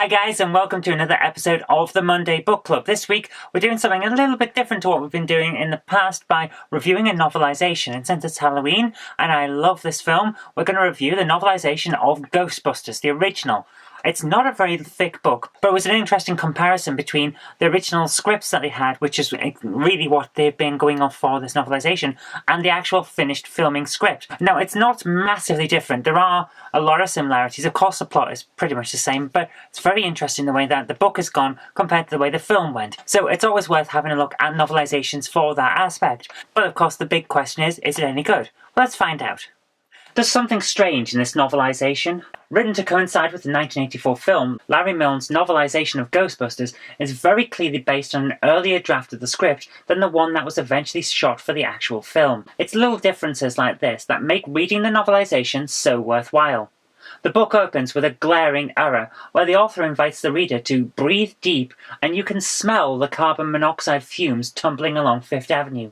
Hi guys, and welcome to another episode of the Monday Book Club. This week we're doing something a little bit different to what we've been doing in the past by reviewing a novelisation. And since it's Halloween and I love this film, we're going to review the novelisation of Ghostbusters, the original. It's not a very thick book, but it was an interesting comparison between the original scripts that they had, which is really what they've been going off for this novelisation, and the actual finished filming script. Now, it's not massively different. There are a lot of similarities. Of course, the plot is pretty much the same, but it's very interesting the way that the book has gone compared to the way the film went. So it's always worth having a look at novelisations for that aspect. But of course, the big question is it any good? Well, let's find out. There's something strange in this novelisation. Written to coincide with the 1984 film, Larry Milne's novelisation of Ghostbusters is very clearly based on an earlier draft of the script than the one that was eventually shot for the actual film. It's little differences like this that make reading the novelisation so worthwhile. The book opens with a glaring error, where the author invites the reader to breathe deep and you can smell the carbon monoxide fumes tumbling along Fifth Avenue.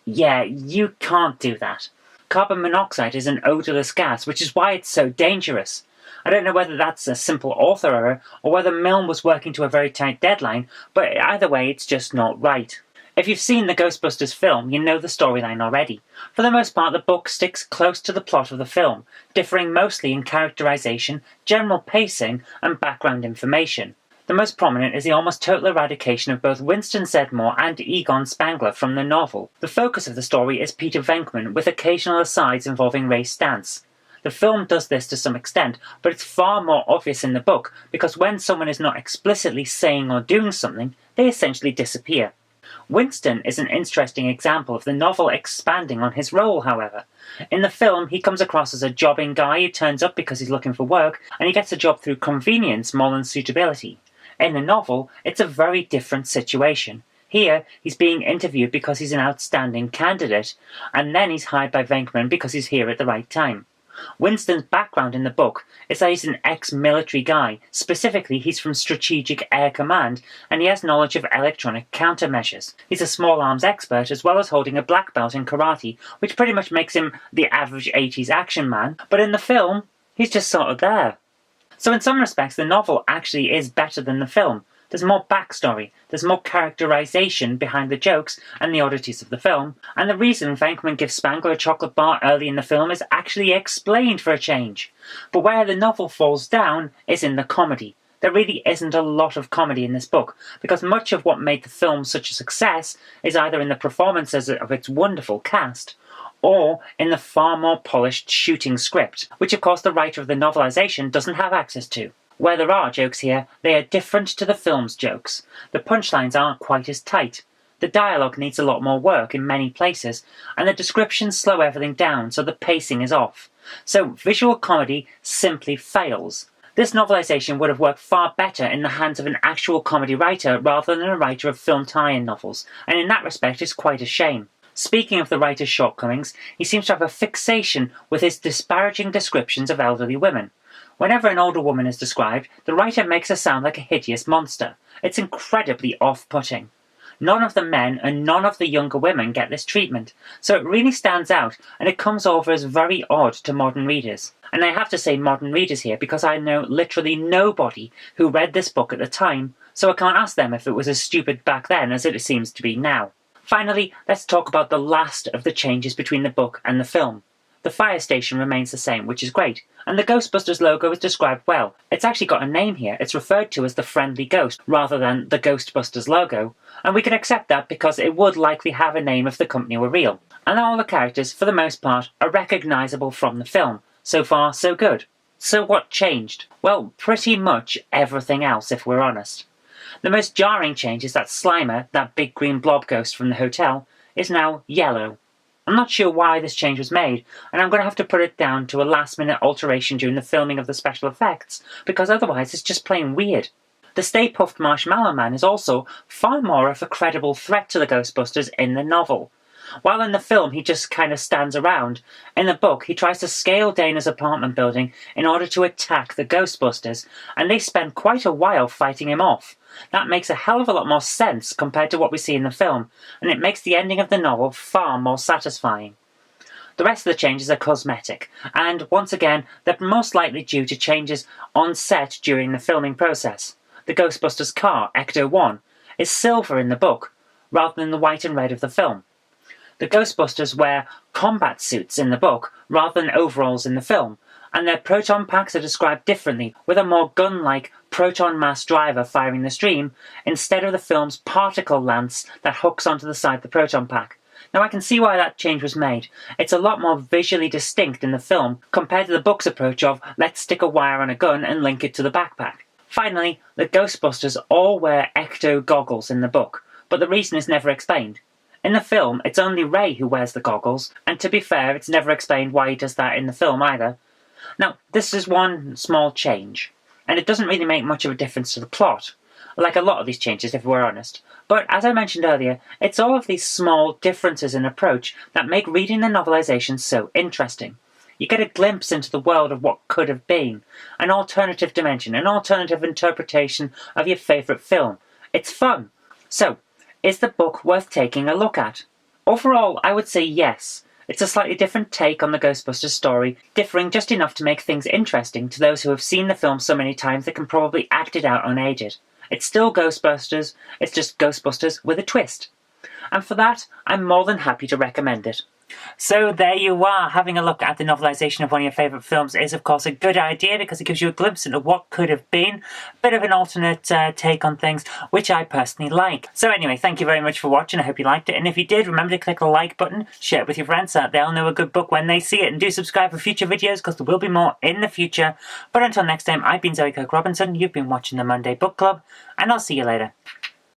Yeah, you can't do that. Carbon monoxide is an odourless gas, which is why it's so dangerous. I don't know whether that's a simple author error or whether Milne was working to a very tight deadline, but either way it's just not right. If you've seen the Ghostbusters film, you know the storyline already. For the most part, the book sticks close to the plot of the film, differing mostly in characterisation, general pacing, and background information. The most prominent is the almost total eradication of both Winston Zeddemore and Egon Spangler from the novel. The focus of the story is Peter Venkman, with occasional asides involving Ray Stantz. The film does this to some extent, but it's far more obvious in the book, because when someone is not explicitly saying or doing something, they essentially disappear. Winston is an interesting example of the novel expanding on his role, however. In the film, he comes across as a jobbing guy who turns up because he's looking for work, and he gets a job through convenience more than suitability. In the novel, it's a very different situation. Here, he's being interviewed because he's an outstanding candidate, and then he's hired by Venkman because he's here at the right time. Winston's background in the book is that he's an ex-military guy. Specifically, he's from Strategic Air Command, and he has knowledge of electronic countermeasures. He's a small arms expert, as well as holding a black belt in karate, which pretty much makes him the average 80s action man, but in the film, he's just sort of there. So in some respects, the novel actually is better than the film. There's more backstory, there's more characterization behind the jokes and the oddities of the film, and the reason Venkman gives Spangler a chocolate bar early in the film is actually explained for a change. But where the novel falls down is in the comedy. There really isn't a lot of comedy in this book, because much of what made the film such a success is either in the performances of its wonderful cast, or in the far more polished shooting script, which of course the writer of the novelisation doesn't have access to. Where there are jokes here, they are different to the film's jokes. The punchlines aren't quite as tight. The dialogue needs a lot more work in many places, and the descriptions slow everything down so the pacing is off. So visual comedy simply fails. This novelisation would have worked far better in the hands of an actual comedy writer rather than a writer of film tie-in novels, and in that respect it's quite a shame. Speaking of the writer's shortcomings, he seems to have a fixation with his disparaging descriptions of elderly women. Whenever an older woman is described, the writer makes her sound like a hideous monster. It's incredibly off-putting. None of the men and none of the younger women get this treatment, so it really stands out and it comes over as very odd to modern readers. And I have to say modern readers here because I know literally nobody who read this book at the time, so I can't ask them if it was as stupid back then as it seems to be now. Finally, let's talk about the last of the changes between the book and the film. The fire station remains the same, which is great, and the Ghostbusters logo is described well. It's actually got a name here. It's referred to as the Friendly Ghost, rather than the Ghostbusters logo, and we can accept that because it would likely have a name if the company were real. And all the characters, for the most part, are recognisable from the film. So far, so good. So what changed? Well, pretty much everything else, if we're honest. The most jarring change is that Slimer, that big green blob ghost from the hotel, is now yellow. I'm not sure why this change was made, and I'm going to have to put it down to a last-minute alteration during the filming of the special effects, because otherwise it's just plain weird. The Stay Puft Marshmallow Man is also far more of a credible threat to the Ghostbusters in the novel. While in the film he just kind of stands around, in the book he tries to scale Dana's apartment building in order to attack the Ghostbusters, and they spend quite a while fighting him off. That makes a hell of a lot more sense compared to what we see in the film, and it makes the ending of the novel far more satisfying. The rest of the changes are cosmetic, and once again, they're most likely due to changes on set during the filming process. The Ghostbusters car, Ecto-1, is silver in the book, rather than the white and red of the film. The Ghostbusters wear combat suits in the book, rather than overalls in the film, and their proton packs are described differently, with a more gun-like proton mass driver firing the stream, instead of the film's particle lance that hooks onto the side of the proton pack. Now I can see why that change was made. It's a lot more visually distinct in the film, compared to the book's approach of, let's stick a wire on a gun and link it to the backpack. Finally, the Ghostbusters all wear ecto goggles in the book, but the reason is never explained. In the film, it's only Ray who wears the goggles, and to be fair, it's never explained why he does that in the film either. Now, this is one small change, and it doesn't really make much of a difference to the plot, like a lot of these changes if we're honest. But as I mentioned earlier, it's all of these small differences in approach that make reading the novelisation so interesting. You get a glimpse into the world of what could have been, an alternative dimension, an alternative interpretation of your favourite film. It's fun. So, is the book worth taking a look at? Overall, I would say yes. It's a slightly different take on the Ghostbusters story, differing just enough to make things interesting to those who have seen the film so many times they can probably act it out unaided. It's still Ghostbusters, it's just Ghostbusters with a twist. And for that, I'm more than happy to recommend it. So there you are. Having a look at the novelisation of one of your favourite films is of course a good idea because it gives you a glimpse into what could have been, a bit of an alternate take on things, which I personally like. So anyway, thank you very much for watching. I hope you liked it, and if you did, remember to click the like button, share it with your friends so that they'll know a good book when they see it, and do subscribe for future videos because there will be more in the future. But until next time, I've been Kirk-Robinson, you've been watching the Monday Book Club, and I'll see you later.